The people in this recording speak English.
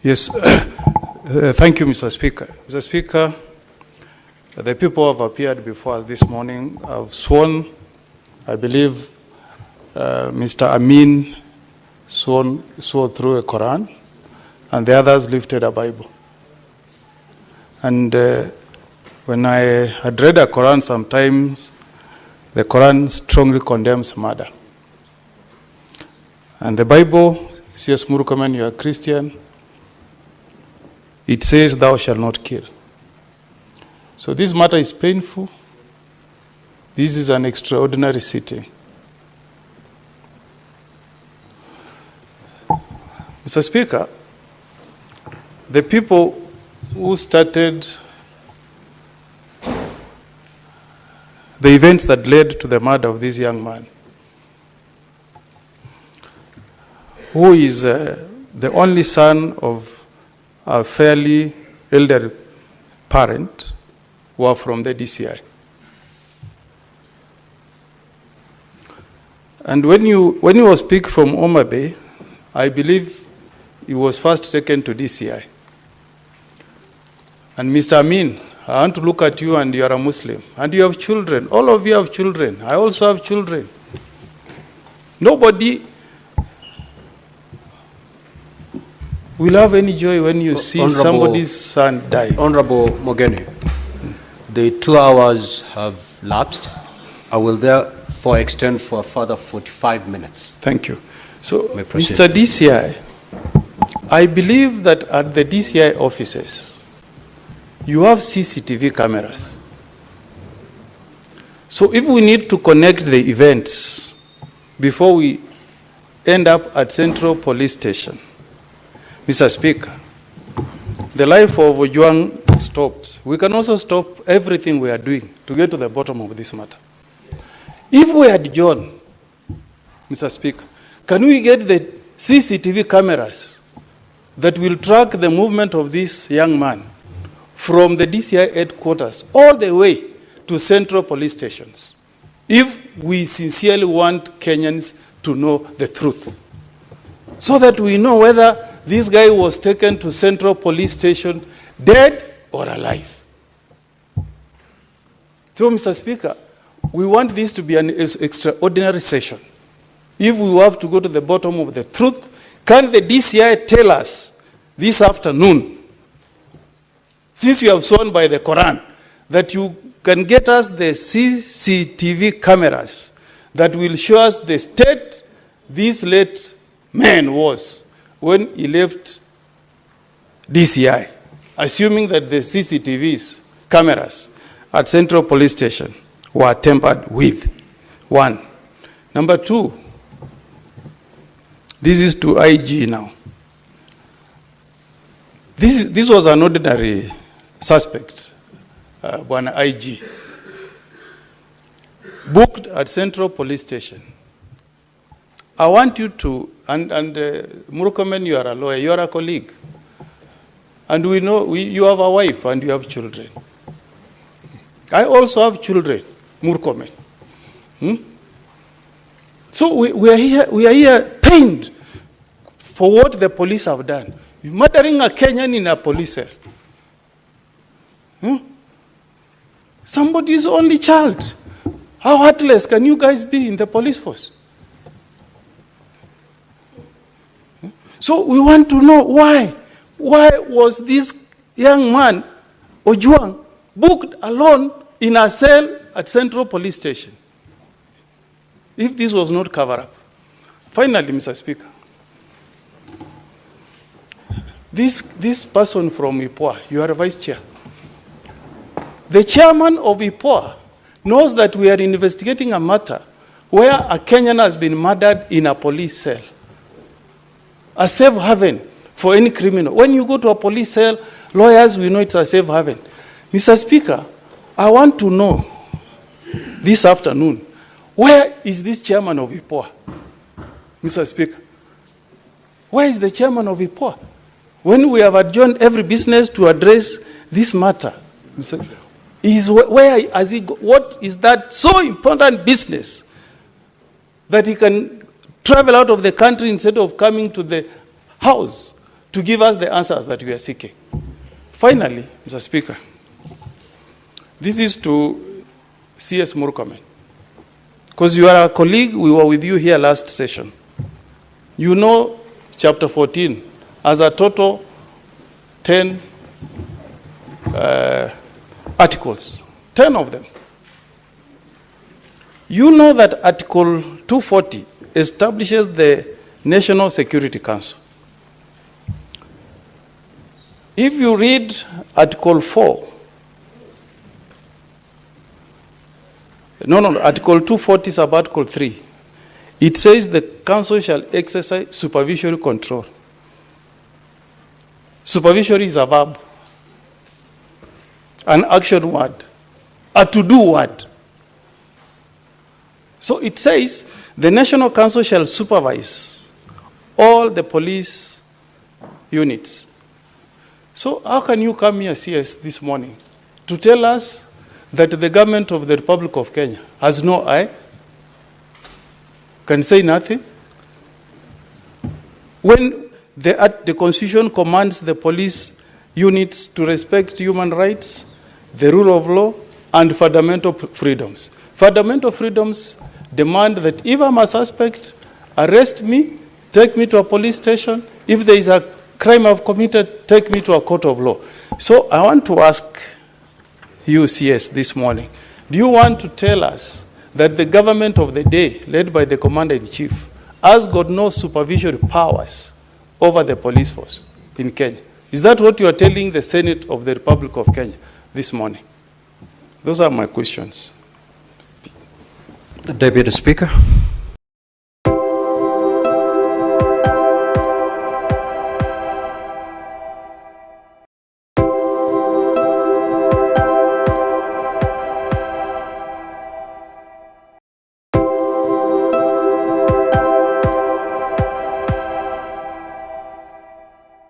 Yes, thank you, Mr. Speaker. Mr. Speaker, the people who have appeared before us this morning have sworn, I believe Mr. Amin swore through a Quran, and the others lifted a Bible. And when I had read a Quran, sometimes the Quran strongly condemns murder. And the Bible, C.S. Murkomen, you are a Christian, it says, thou shalt not kill. So this matter is painful. This is an extraordinary sitting. Mr. Speaker, the people who started the events that led to the murder of this young man, who is the only son of a fairly elderly parent, who are from the DCI. And when he was picked from Oma Bay, I believe he was first taken to DCI. And Mr. Amin, I want to look at you, and you are a Muslim, and you have children. All of you have children. I also have children. Nobody will have any joy when you see somebody's son die. Honorable Mogeni, the 2 hours have lapsed. I will therefore extend for a further 45 minutes. Thank you. So, Mr. DCI, I believe that at the DCI offices, you have CCTV cameras. So if we need to connect the events before we end up at Central Police Station, Mr. Speaker, the life of Ojwang stops. We can also stop everything we are doing to get to the bottom of this matter. If we had John, Mr. Speaker, can we get the CCTV cameras that will track the movement of this young man from the DCI headquarters all the way to Central Police Stations, if we sincerely want Kenyans to know the truth, so that we know whether this guy was taken to Central Police Station dead or alive. So, Mr. Speaker, we want this to be an extraordinary session. If we have to go to the bottom of the truth, can the DCI tell us this afternoon, since you have sworn by the Quran, that you can get us the CCTV cameras that will show us the state this late man was when he left DCI, assuming that the CCTVs cameras at Central Police Station were tampered with? One. Number two, this is to IG now. This was an ordinary suspect, one IG, booked at Central Police Station. I want you to, and Murkomen, you are a lawyer, you are a colleague, and we know you have a wife and you have children. I also have children, Murkomen. So we are here pained for what the police have done. Murdering a Kenyan in a police cell. Somebody's only child. How heartless can you guys be in the police force? So we want to know why. Why was this young man, Ojwang, booked alone in a cell at Central Police Station, if this was not covered up? Finally, Mr. Speaker, this person from IPOA, you are a vice chair. The chairman of IPOA knows that we are investigating a matter where a Kenyan has been murdered in a police cell, a safe haven for any criminal. When you go to a police cell, lawyers, we know it's a safe haven. Mr. Speaker, I want to know this afternoon, where is this chairman of IPOA? Mr. Speaker, where is the chairman of IPOA? When we have adjourned every business to address this matter, Mr. What is that so important business that he can travel out of the country instead of coming to the house to give us the answers that we are seeking. Finally, Mr. Speaker, this is to CS Murkomen. Because you are a colleague, we were with you here last session. You know chapter 14 as a total 10 articles, 10 of them. You know that Article 240 establishes the National Security Council. If you read Article 4, Article 240 is about Article 3. It says the council shall exercise supervisory control. Supervisory is a verb, an action word, a to-do word. So it says the National Council shall supervise all the police units. So how can you come here, CS, this morning to tell us that the government of the Republic of Kenya has no eye, can say nothing? When the Constitution commands the police units to respect human rights, the rule of law, and fundamental freedoms. Fundamental freedoms demand that if I'm a suspect, arrest me, take me to a police station. If there is a crime I've committed, take me to a court of law. So I want to ask you, CS, this morning, do you want to tell us that the government of the day, led by the Commander-in-Chief, has got no supervisory powers over the police force in Kenya? Is that what you are telling the Senate of the Republic of Kenya this morning? Those are my questions. Deputy Speaker.